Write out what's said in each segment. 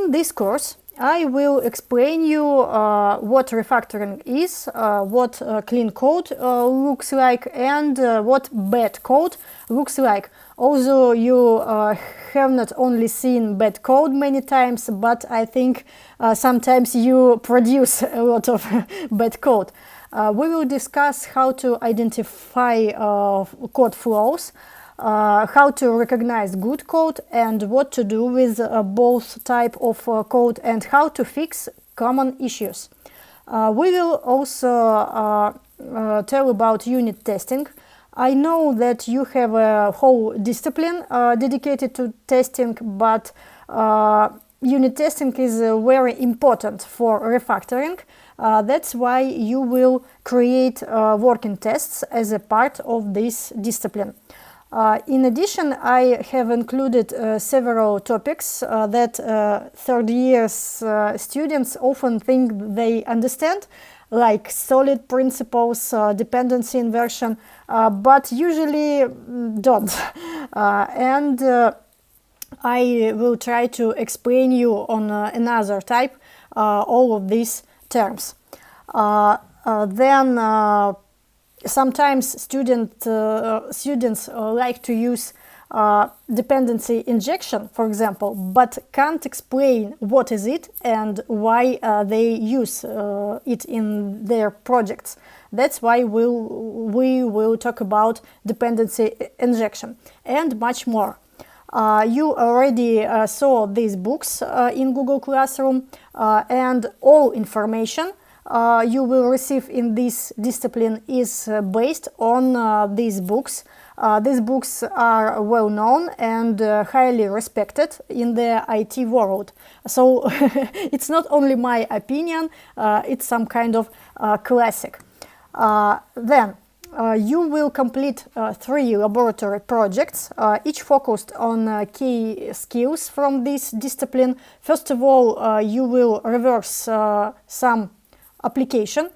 In this course, I will explain you what refactoring is, what clean code looks like, and what bad code looks like. Although you have not only seen bad code many times, but I think sometimes you produce a lot of bad code. We will discuss how to identify code flaws, how to recognize good code, and what to do with both type of code, and how to fix common issues. We will also tell about unit testing. I know that you have a whole discipline dedicated to testing, but unit testing is very important for refactoring. That's why you will create working tests as a part of this discipline. In addition, I have included several topics that third year's students often think they understand, like solid principles, dependency inversion, but usually don't. And I will try to explain you on another type all of these terms. Then sometimes students like to use dependency injection, for example, but can't explain what is it and why they use it in their projects. That's why we will talk about dependency injection and much more. You already saw these books in Google Classroom, and all information you will receive in this discipline is based on these books. These books are well known and highly respected in the IT world. So it's not only my opinion, it's some kind of classic. Then you will complete 3 laboratory projects, each focused on key skills from this discipline. First of all, you will reverse some application.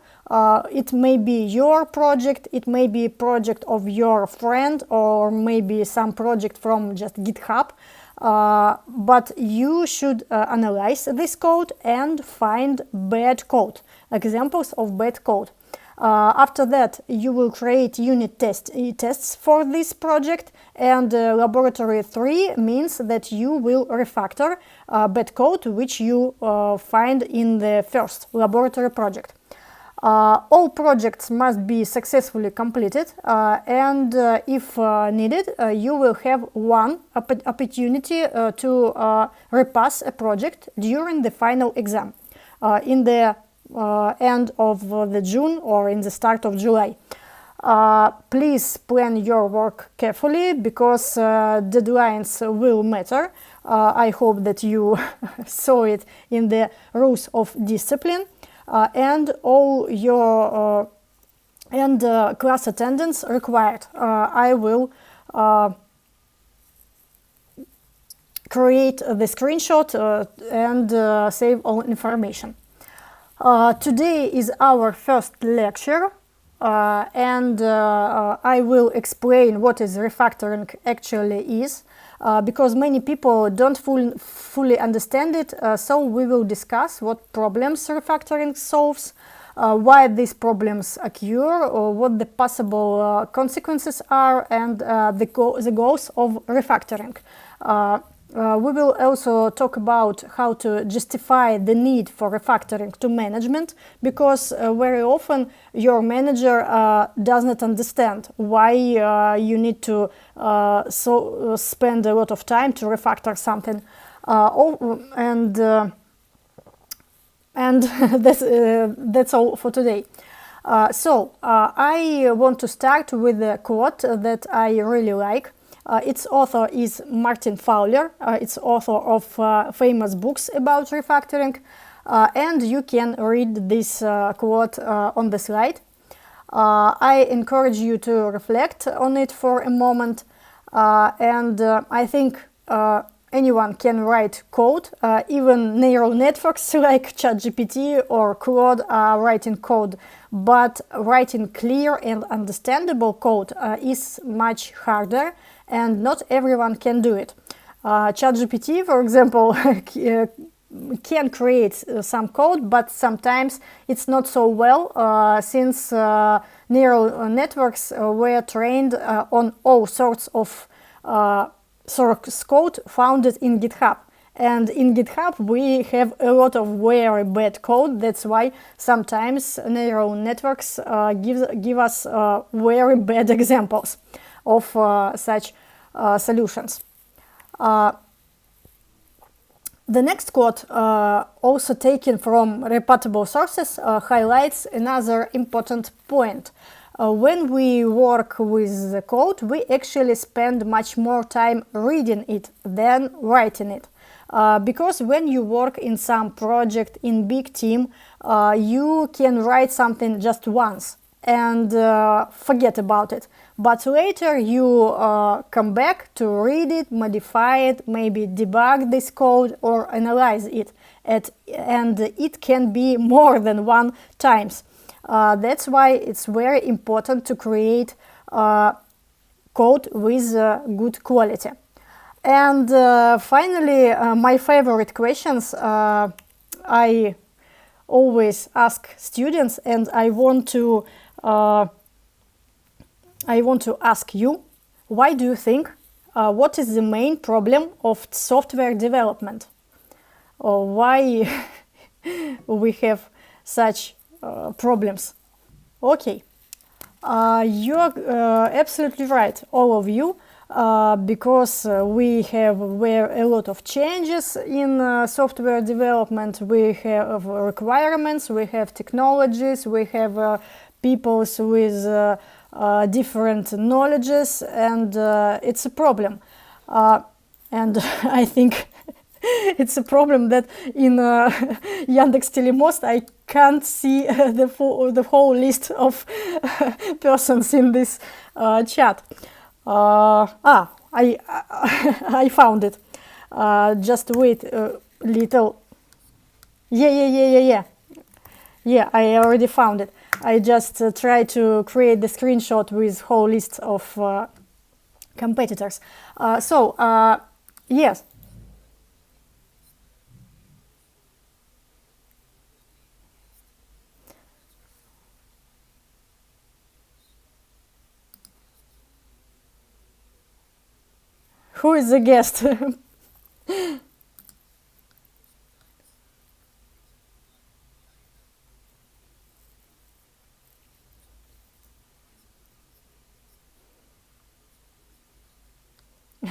It may be your project, it may be a project of your friend, or maybe some project from just GitHub. But you should analyze this code and find bad code, examples of bad code. After that, you will create unit tests for this project, and laboratory 3 means that you will refactor bad code which you find in the first laboratory project. All projects must be successfully completed, and if needed, you will have one opportunity to repass a project during the final exam in the end of the June or in the start of July. Please plan your work carefully, because deadlines will matter. I hope that you saw it in the rules of discipline. And all your class attendance required. I will create the screenshot and save all information. Today is our first lecture, and I will explain what is refactoring actually is, because many people don't fully understand it, so we will discuss what problems refactoring solves, why these problems occur, or what the possible consequences are, and the goals of refactoring. We will also talk about how to justify the need for refactoring to management, because very often your manager does not understand why you need to spend a lot of time to refactor something. And that's all for today. So I want to start with a quote that I really like. Its author is Martin Fowler. It's author of famous books about refactoring, and you can read this quote on the slide. I encourage you to reflect on it for a moment, and I think anyone can write code. Even neural networks like ChatGPT or Claude are writing code, but writing clear and understandable code is much harder, and not everyone can do it. ChatGPT, for example, can create some code, but sometimes it's not so well, since neural networks were trained on all sorts of source code founded in GitHub. And in GitHub we have a lot of very bad code. That's why sometimes neural networks give us very bad examples of such solutions. The next code, also taken from reputable sources, highlights another important point. When we work with the code, we actually spend much more time reading it than writing it. Because when you work in some project in big team, you can write something just once and forget about it. But later you come back to read it, modify it, maybe debug this code or analyze it. And it can be more than one times. That's why it's very important to create code with good quality. And finally, my favorite questions I always ask students, and I want to ask you, why do you think, what is the main problem of software development? Or why we have such problems? Okay, you're absolutely right, all of you, because we have a lot of changes in software development. We have requirements, we have technologies, we have people with different knowledges, and it's a problem. And I think it's a problem that in Yandex Telemost I can't see the whole list of persons in this chat. I found it. Just wait a little. Yeah, I already found it. I just try to create the screenshot with whole list of competitors. Yes. Who is the guest?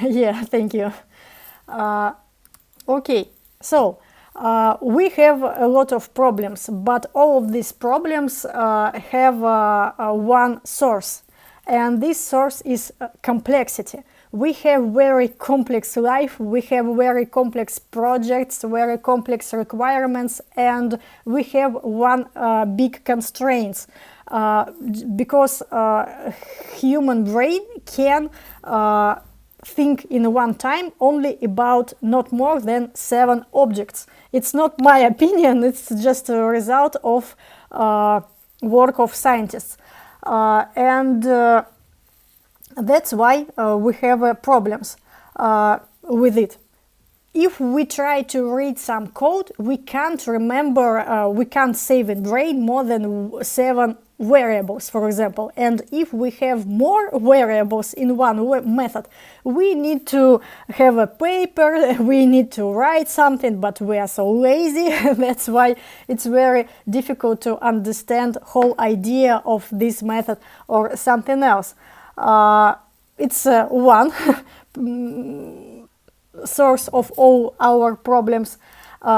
Yeah, thank you. Okay, so we have a lot of problems, but all of these problems have one source, and this source is complexity. We have very complex life, we have very complex projects, very complex requirements, and we have one big constraints, because human brain can think in one time only about not more than 7 objects. It's not my opinion, it's just a result of work of scientists. And that's why we have problems with it. If we try to read some code, we can't remember, we can't save in brain more than 7 variables, for example. And if we have more variables in one method, we need to have a paper, we need to write something, but we are so lazy. That's why it's very difficult to understand whole idea of this method or something else. It's one source of all our problems.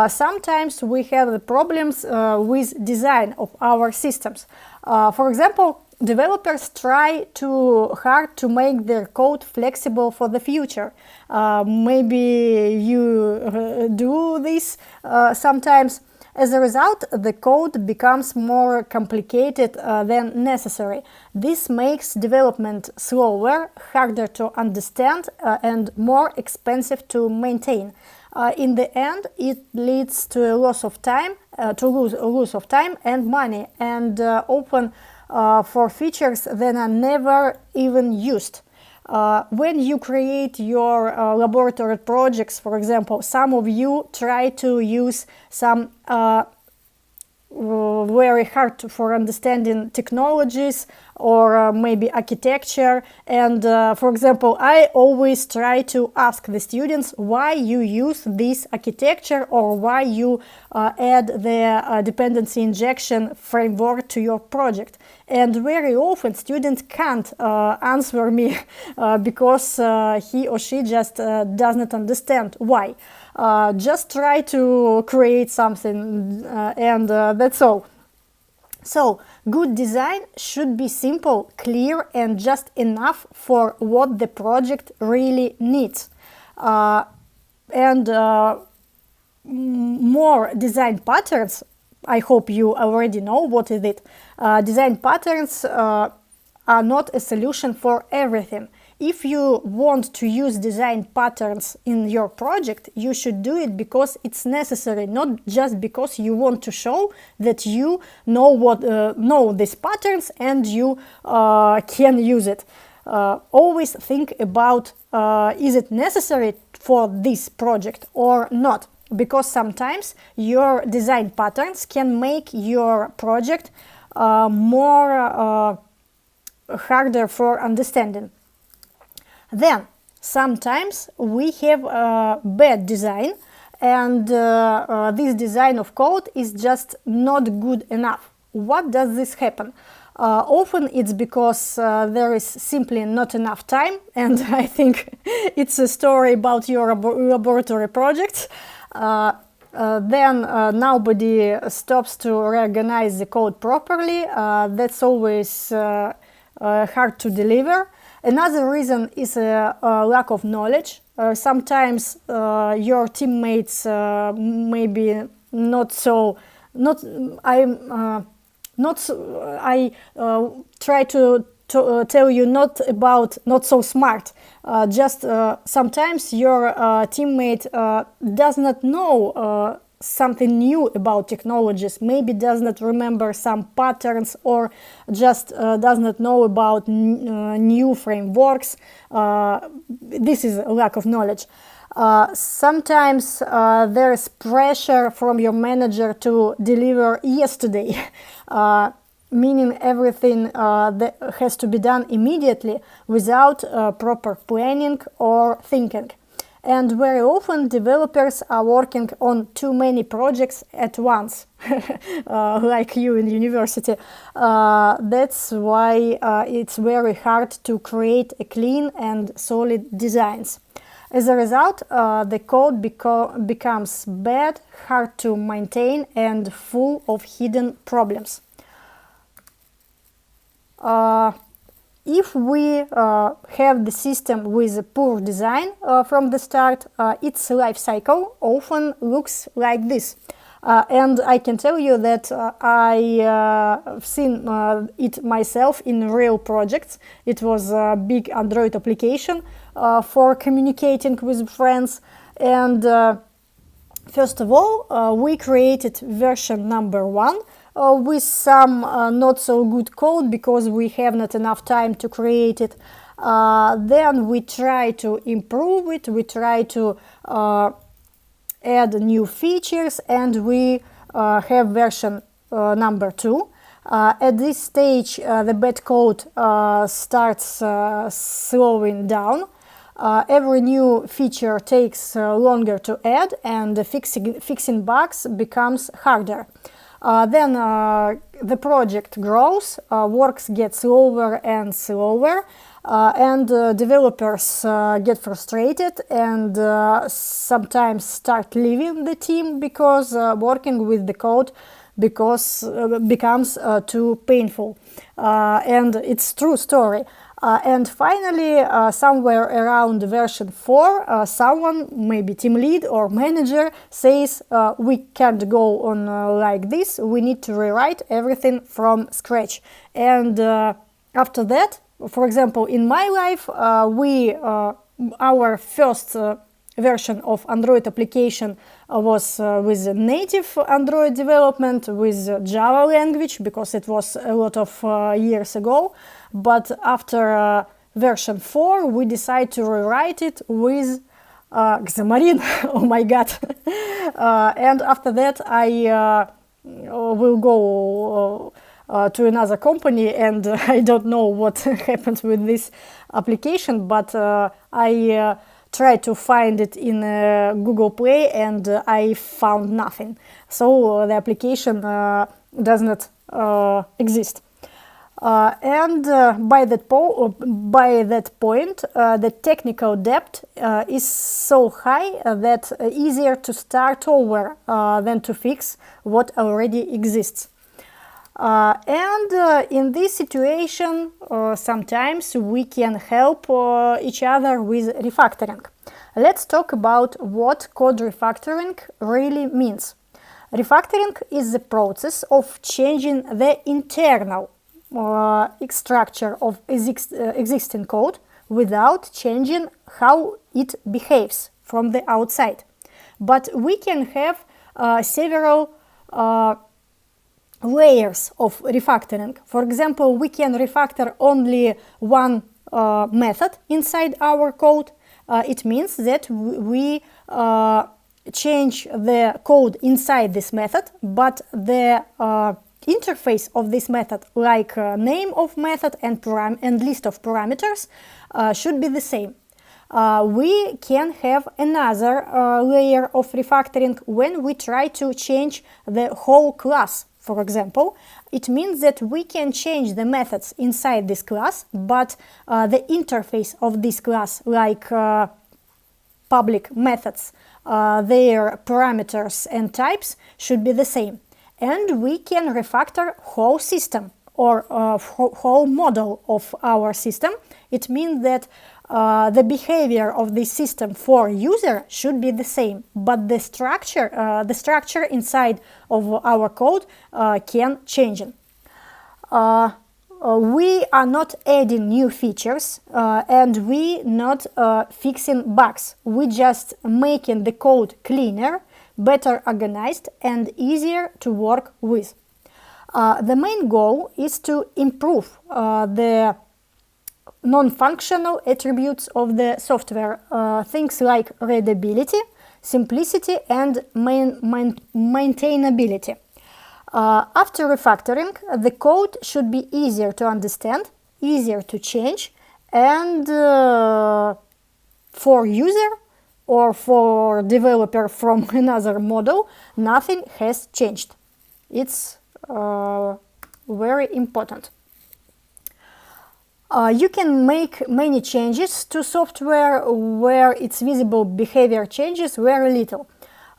Sometimes we have the problems with design of our systems. For example, developers try too hard to make their code flexible for the future. Maybe you do this sometimes. As a result, the code becomes more complicated than necessary. This makes development slower, harder to understand, and more expensive to maintain. In the end, it leads to a loss of time, loss of time and money, and open for features that are never even used. When you create your laboratory projects, for example, some of you try to use some very hard for understanding technologies or maybe architecture, and for example, I always try to ask the students why you use this architecture or why you add the dependency injection framework to your project. And very often students can't answer me because he or she just does not understand why. Just try to create something and that's all. So, good design should be simple, clear, and just enough for what the project really needs. More design patterns, I hope you already know what is it. Design patterns are not a solution for everything. If you want to use design patterns in your project, you should do it because it's necessary, not just because you want to show that you know these patterns and you can use it. Always think about is it necessary for this project or not, because sometimes your design patterns can make your project more harder for understanding. Then, sometimes we have bad design, and this design of code is just not good enough. What does this happen? Often it's because there is simply not enough time, and I think it's a story about your laboratory projects. Then nobody stops to reorganize the code properly. That's always hard to deliver. Another reason is a lack of knowledge. Sometimes your teammates maybe I try to tell you not about not so smart. Just sometimes your teammate does not know something new about technologies, maybe does not remember some patterns or just does not know about new frameworks. This is a lack of knowledge. Sometimes there is pressure from your manager to deliver yesterday, meaning everything that has to be done immediately without proper planning or thinking. And very often developers are working on too many projects at once, like you in university. That's why it's very hard to create a clean and solid designs. As a result, the code becomes bad, hard to maintain, and full of hidden problems. If we have the system with a poor design from the start, its life cycle often looks like this. And I can tell you that I've seen it myself in real projects. It was a big Android application for communicating with friends. And first of all, we created version number 1. With some not so good code because we have not enough time to create it. Then we try to improve it, we try to add new features, and we have version number 2. At this stage, the bad code starts slowing down. Every new feature takes longer to add, and fixing bugs becomes harder. Then the project grows, works get slower and slower, and developers get frustrated and sometimes start leaving the team because working with the code becomes too painful. And it's true story. And finally, somewhere around version 4, someone, maybe team lead or manager, says we can't go on like this, we need to rewrite everything from scratch. And after that, for example, in my life, our first version of Android application was with native Android development with Java language, because it was a lot of years ago. But after version 4, we decide to rewrite it with Xamarin. Oh my god. And after that I will go to another company, and I don't know what happens with this application, but I tried to find it in Google Play, and I found nothing. So the application does not exist. And by that point, the technical debt is so high that easier to start over than to fix what already exists. And in this situation, sometimes we can help each other with refactoring. Let's talk about what code refactoring really means. Refactoring is the process of changing the internal structure of existing code without changing how it behaves from the outside. But we can have several layers of refactoring. For example, we can refactor only one method inside our code. It means that we change the code inside this method, but the interface of this method, like name of method and list of parameters, should be the same. We can have another layer of refactoring when we try to change the whole class. For example, it means that we can change the methods inside this class, but the interface of this class, like public methods, their parameters and types, should be the same. And we can refactor whole system or whole model of our system. It means that the behavior of this system for user should be the same, but the structure inside of our code can change. We are not adding new features and we not fixing bugs. We just making the code cleaner, better organized, and easier to work with. The main goal is to improve the non-functional attributes of the software, things like readability, simplicity, and maintainability. After refactoring, the code should be easier to understand, easier to change, and for user or for developer from another model, nothing has changed. It's very important. You can make many changes to software where its visible behavior changes very little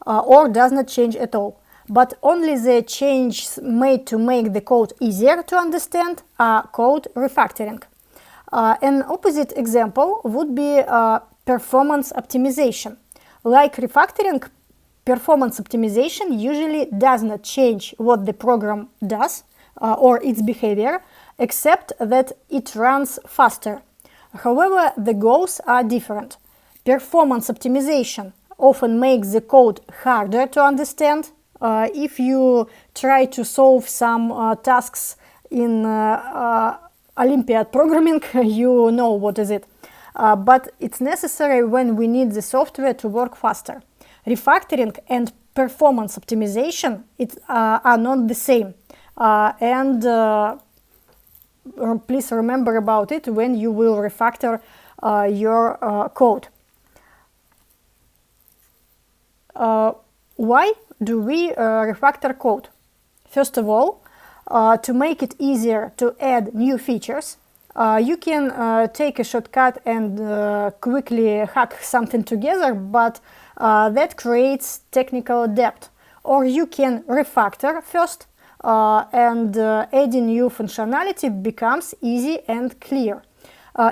or does not change at all. But only the changes made to make the code easier to understand are called refactoring. An opposite example would be performance optimization. Like refactoring, performance optimization usually does not change what the program does or its behavior, except that it runs faster. However, the goals are different. Performance optimization often makes the code harder to understand. If you try to solve some tasks in Olympiad programming, you know what is it. But it's necessary when we need the software to work faster. Refactoring and performance optimization are not the same. Please remember about it when you will refactor your code. Why do we refactor code? First of all, to make it easier to add new features, you can take a shortcut and quickly hack something together, but that creates technical debt. Or you can refactor first, and adding new functionality becomes easy and clear.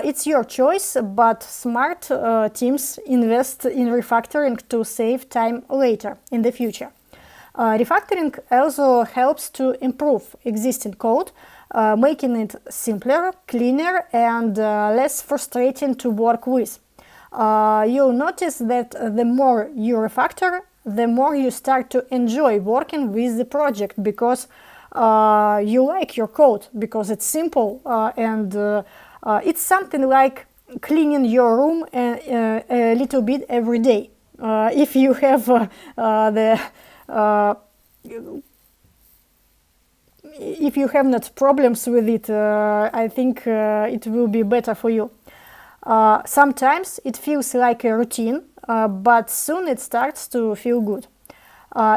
It's your choice, but smart teams invest in refactoring to save time later in the future. Refactoring also helps to improve existing code, making it simpler, cleaner, and less frustrating to work with. You'll notice that the more you refactor, the more you start to enjoy working with the project, because you like your code, because it's simple and It's something like cleaning your room a little bit every day. If you have if you have not problems with it, I think it will be better for you. Sometimes it feels like a routine, but soon it starts to feel good.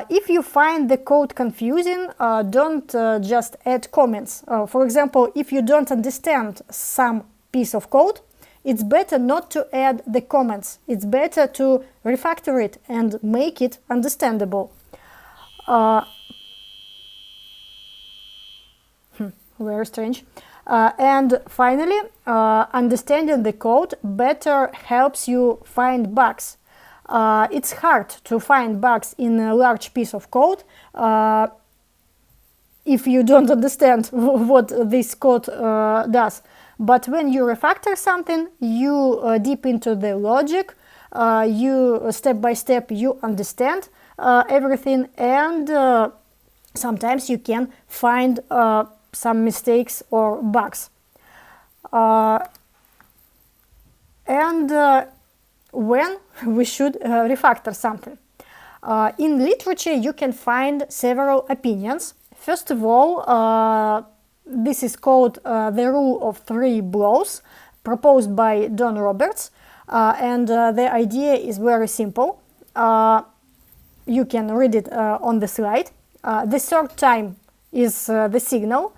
If you find the code confusing, don't just add comments. For example, if you don't understand some piece of code, it's better not to add the comments. It's better to refactor it and make it understandable. Very strange. And finally, understanding the code better helps you find bugs. It's hard to find bugs in a large piece of code if you don't understand what this code does. But when you refactor something, you deep into the logic, you step by step, you understand everything, and sometimes you can find some mistakes or bugs. When we should refactor something. In literature, you can find several opinions. First of all, this is called the rule of 3 blows, proposed by Don Roberts, and the idea is very simple. You can read it on the slide. The third time is the signal.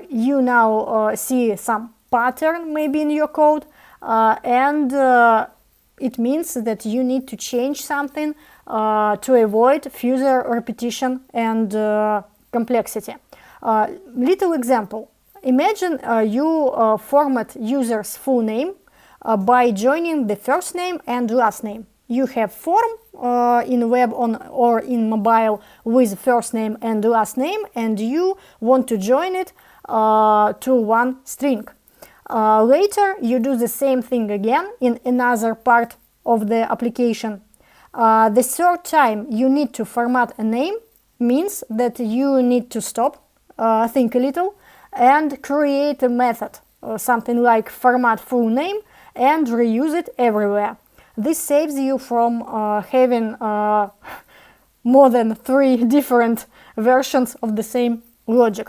You now see some pattern maybe in your code, and it means that you need to change something to avoid further repetition and complexity. Little example. Imagine you format user's full name by joining the first name and last name. You have form in web or in mobile with first name and last name, and you want to join it to one string. Later, you do the same thing again in another part of the application. The third time you need to format a name means that you need to stop, think a little, and create a method, something like format full name, and reuse it everywhere. This saves you from having more than 3 different versions of the same logic.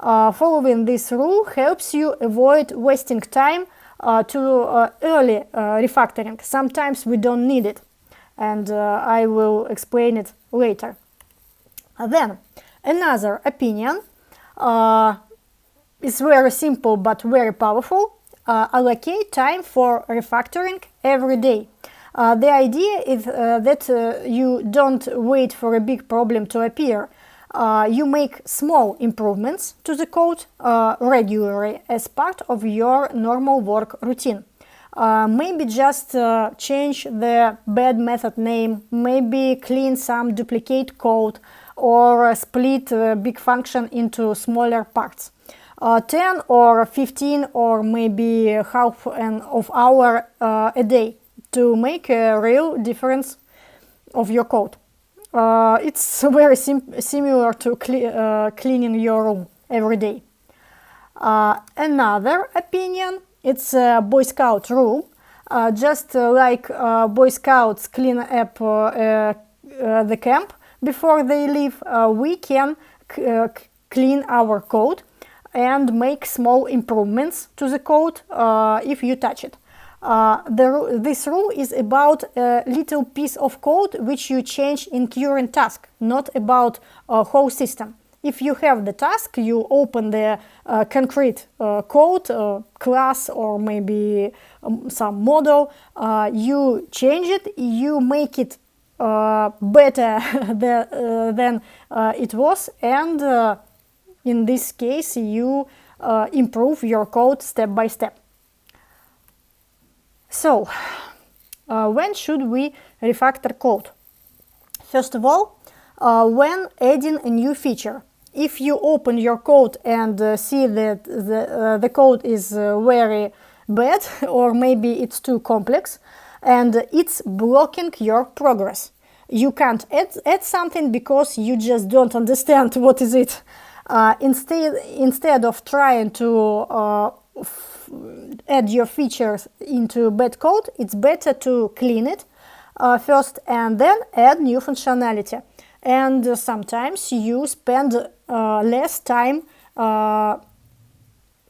Following this rule helps you avoid wasting time to early refactoring. Sometimes we don't need it, and I will explain it later. Then, another opinion is very simple but very powerful. Allocate time for refactoring every day. The idea is that you don't wait for a big problem to appear. You make small improvements to the code regularly as part of your normal work routine. Maybe just change the bad method name, maybe clean some duplicate code, or split a big function into smaller parts. 10 or 15 or maybe half an hour a day to make a real difference of your code. It's very similar to cleaning your room every day. Another opinion, it's a Boy Scout rule. Just like Boy Scouts clean up the camp before they leave, we can clean our code and make small improvements to the code if you touch it. This rule is about a little piece of code which you change in current task, not about a whole system. If you have the task, you open the concrete code, class, or maybe some model, you change it, you make it better than it was, and in this case, you improve your code step by step. So, when should we refactor code? First of all, when adding a new feature. If you open your code and see that the code is very bad, or maybe it's too complex, and it's blocking your progress. You can't add something because you just don't understand what is it. Instead of trying to add your features into bad code, it's better to clean it first and then add new functionality. And sometimes you spend less time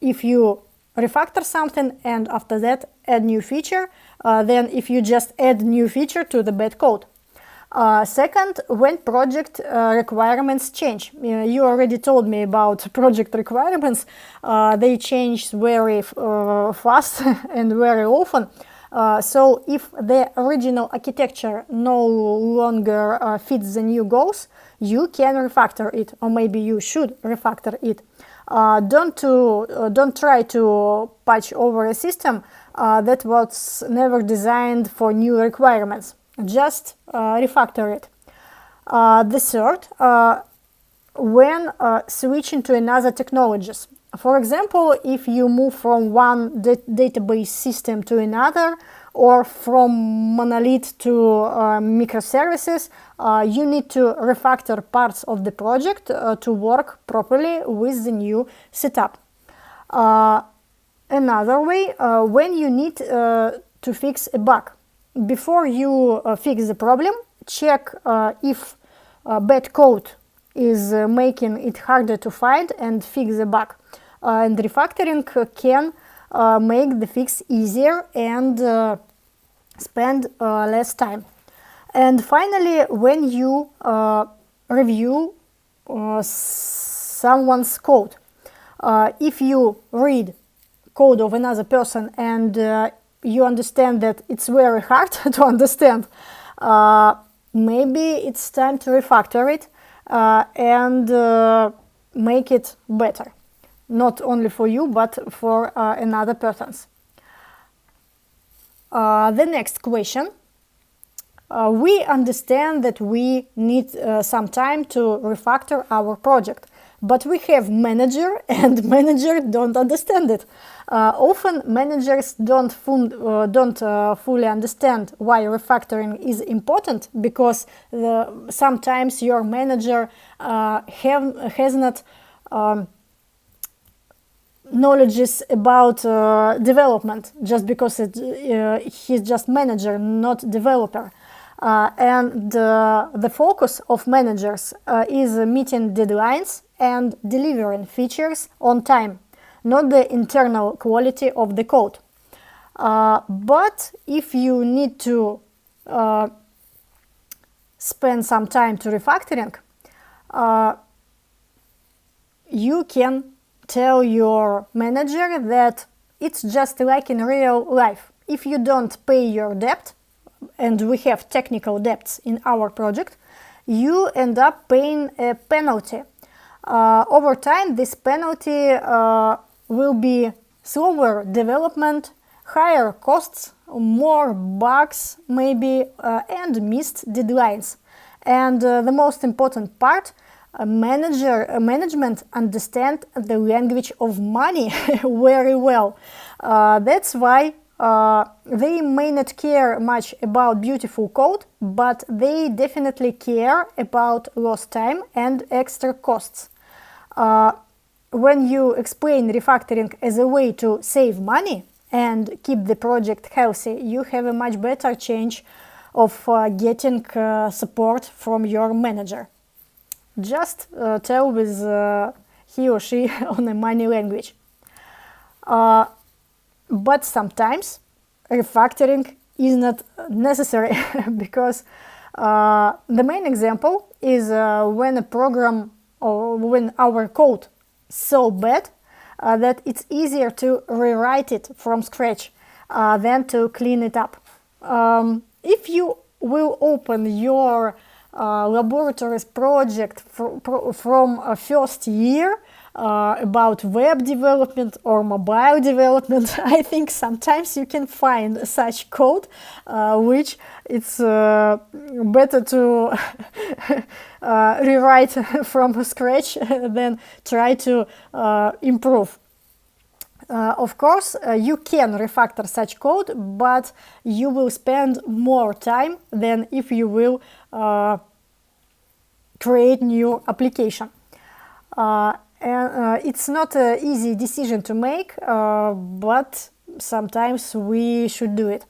if you refactor something and after that add new feature than if you just add new feature to the bad code. Second, when project requirements change. You already told me about project requirements. They change very fast and very often. So if the original architecture no longer fits the new goals, you can refactor it, or maybe you should refactor it. Don't try to patch over a system that was never designed for new requirements. Just refactor it. The third, when switching to another technologies. For example, if you move from one database system to another, or from monolith to microservices, you need to refactor parts of the project to work properly with the new setup. Another way, when you need to fix a bug. Before you fix the problem, check if bad code is making it harder to find and fix the bug. And refactoring can make the fix easier and spend less time. And finally, when you review someone's code, if you read code of another person and you understand that it's very hard to understand, maybe it's time to refactor it and make it better. Not only for you, but for another persons. The next question. We understand that we need some time to refactor our project, but we have manager and manager don't understand it. Often managers don't fully understand why refactoring is important, because sometimes your manager has not knowledge about development, just because he's just manager, not developer. And the focus of managers is meeting deadlines and delivering features on time, not the internal quality of the code. But if you need to spend some time to refactoring, you can tell your manager that it's just like in real life. If you don't pay your debt, and we have technical debts in our project, you end up paying a penalty. Over time, this penalty will be slower development, higher costs, more bugs maybe, and missed deadlines. And the most important part, management understand the language of money very well. That's why they may not care much about beautiful code, but they definitely care about lost time and extra costs. When you explain refactoring as a way to save money and keep the project healthy, you have a much better chance of getting support from your manager. Just tell with he or she on a money language. But sometimes refactoring is not necessary because the main example is when a program or when our code is so bad that it's easier to rewrite it from scratch than to clean it up. If you will open your laboratory's project from first year about web development or mobile development, I think sometimes you can find such code which it's better to rewrite from scratch than try to improve. Of course, you can refactor such code, but you will spend more time than if you will create new application. And it's not an easy decision to make, but sometimes we should do it.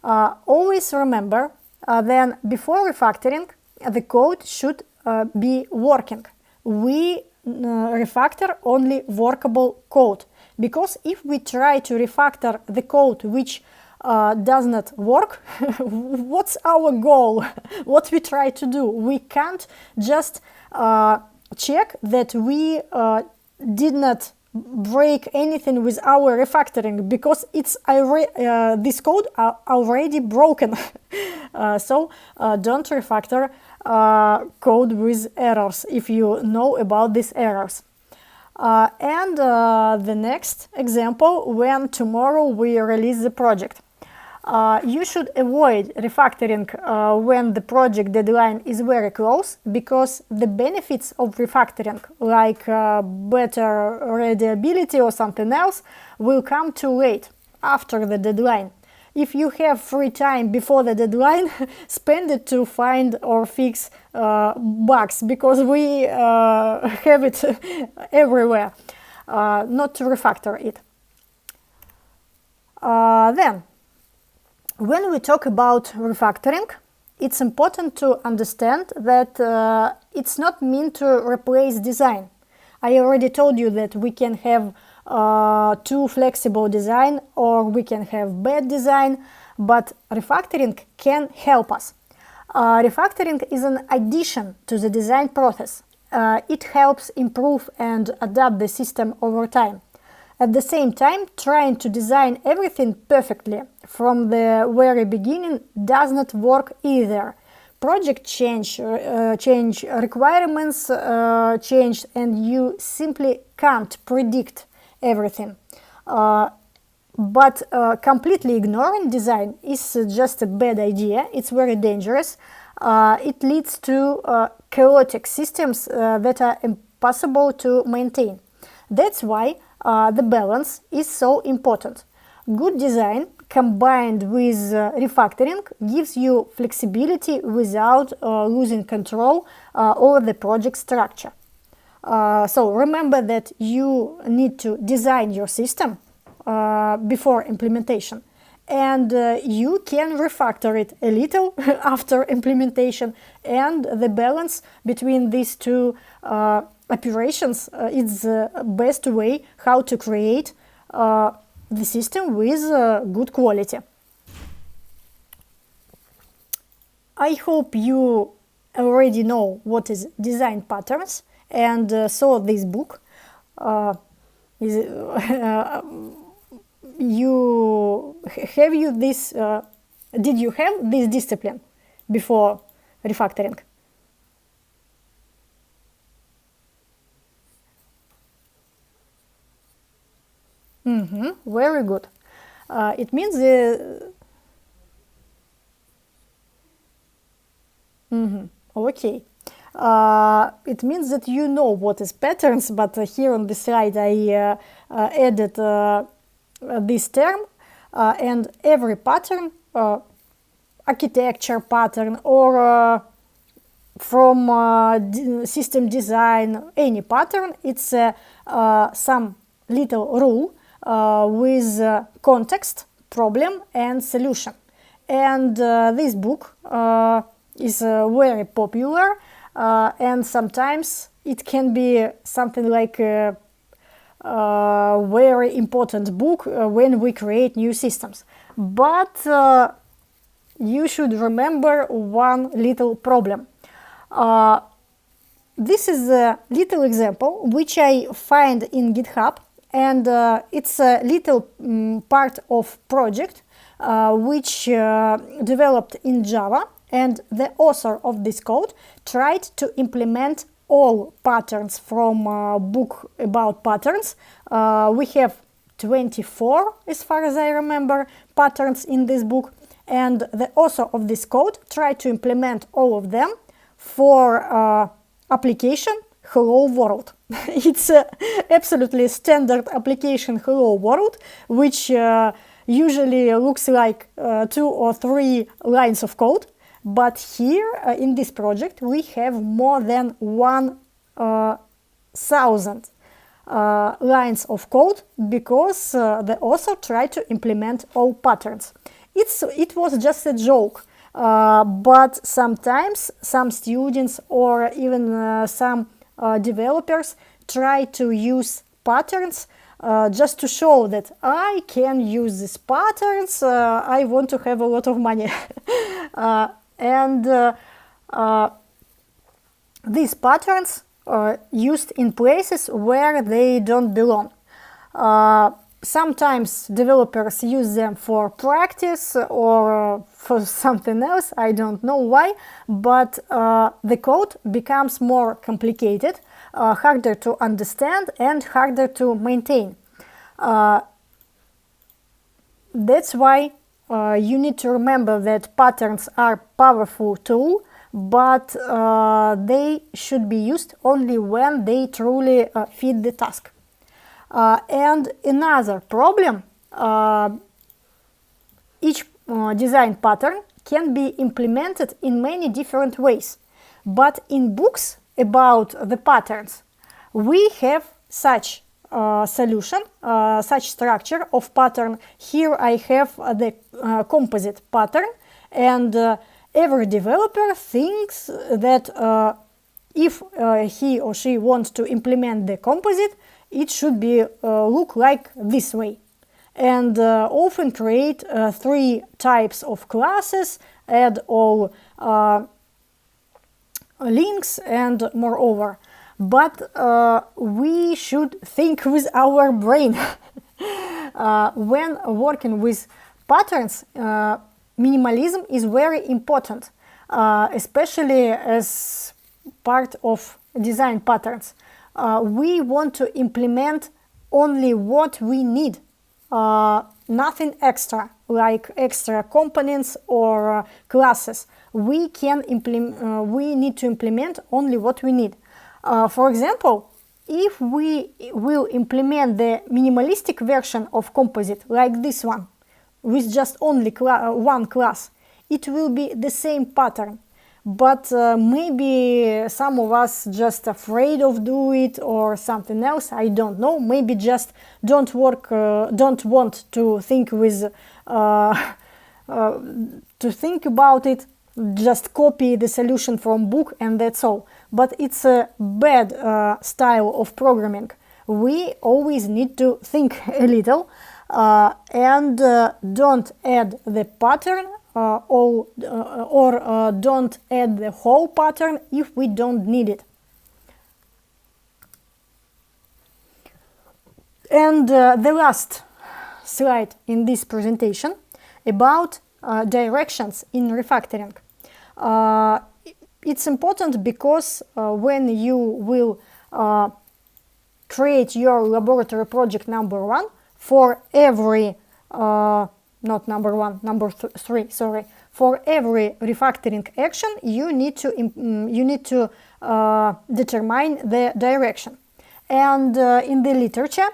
Always remember then before refactoring, the code should be working. We refactor only workable code, because if we try to refactor the code which does not work, what's our goal? What we try to do? We can't just check that we did not break anything with our refactoring, because it's this code already broken. So don't refactor code with errors if you know about these errors. And the next example, when tomorrow we release the project. You should avoid refactoring when the project deadline is very close, because the benefits of refactoring, like better readability or something else, will come too late, after the deadline. If you have free time before the deadline, spend it to find or fix bugs, because we have it everywhere, not to refactor it. Then, when we talk about refactoring, it's important to understand that it's not meant to replace design. I already told you that we can have too flexible design, or we can have bad design, but refactoring can help us. Refactoring is an addition to the design process. It helps improve and adapt the system over time. At the same time, trying to design everything perfectly from the very beginning does not work either. Project change, requirements change, and you simply can't predict everything. But completely ignoring design is just a bad idea. It's very dangerous. It leads to chaotic systems that are impossible to maintain. That's why the balance is so important. Good design combined with refactoring gives you flexibility without losing control over the project structure. So remember that you need to design your system before implementation, and you can refactor it a little after implementation, and the balance between these two operations is the best way how to create the system with good quality. I hope you already know what is design patterns and saw this book. Did you have this discipline before refactoring? Very good. It means okay. It means that you know what is patterns, but here on the slide I added this term, and every pattern, architecture pattern or from system design, any pattern, it's some little rule with context, problem and solution. And this book is very popular, and sometimes it can be something like a very important book when we create new systems. But you should remember one little problem. This is a little example which I find in GitHub, and it's a little part of project which developed in Java, and the author of this code tried to implement all patterns from book about patterns. We have 24, as far as I remember, patterns in this book, and the author of this code tried to implement all of them for application Hello World. It's absolutely standard application Hello World, which usually looks like 2 or 3 lines of code. But here in this project we have more than 1,000 lines of code because the author tried to implement all patterns. It was just a joke, but sometimes some students or even some developers try to use patterns just to show that I can use these patterns, I want to have a lot of money. These patterns are used in places where they don't belong. Sometimes developers use them for practice or for something else, I don't know why, but the code becomes more complicated, harder to understand and harder to maintain. That's why you need to remember that patterns are a powerful tool, but they should be used only when they truly fit the task. And another problem, each design pattern can be implemented in many different ways. But in books about the patterns, we have such solution, such structure of pattern. Here I have the composite pattern, and every developer thinks that if he or she wants to implement the composite, it should be look like this way, and often create 3 types of classes, add all links, and moreover. But we should think with our brain. When working with patterns, minimalism is very important, especially as part of design patterns. We want to implement only what we need, nothing extra, like extra components or classes. We need to implement only what we need. For example, if we will implement the minimalistic version of composite, like this one, with just only one class, it will be the same pattern. But maybe some of us just afraid of do it or something else, I don't know. Maybe just don't want to think with to think about it, just copy the solution from book and that's all. But it's a bad style of programming. We always need to think a little and don't add the pattern or don't add the whole pattern if we don't need it. And the last slide in this presentation about directions in refactoring. It's important because when you will create your laboratory project number 1, for every not number 1, number 3, sorry. For every refactoring action, you need to determine the direction. And in the literature,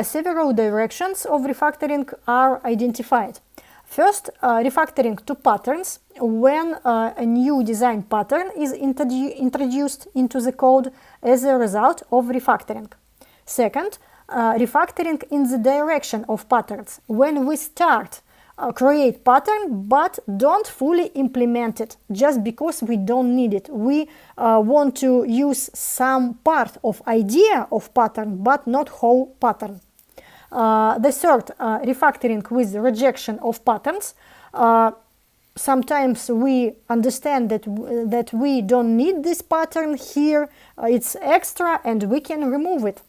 several directions of refactoring are identified. First, refactoring to patterns, when a new design pattern is introduced into the code as a result of refactoring. Second, refactoring in the direction of patterns, when we start create pattern but don't fully implement it just because we don't need it. We want to use some part of idea of pattern but not whole pattern. The third, refactoring with rejection of patterns. Sometimes we understand that we don't need this pattern here, it's extra and we can remove it.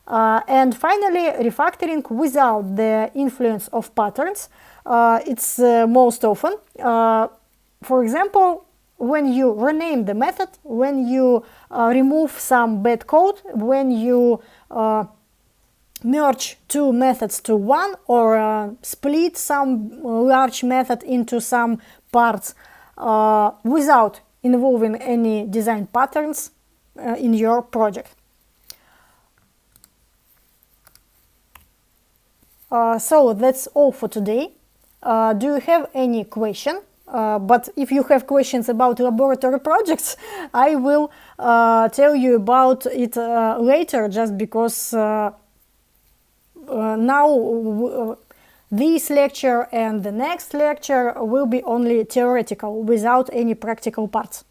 And finally, refactoring without the influence of patterns. It's most often. For example, when you rename the method, when you remove some bad code, when you merge 2 methods to one, or split some large method into some parts without involving any design patterns in your project. So that's all for today. Do you have any question But if you have questions about laboratory projects, I will tell you about it later, just because now this lecture and the next lecture will be only theoretical, without any practical parts.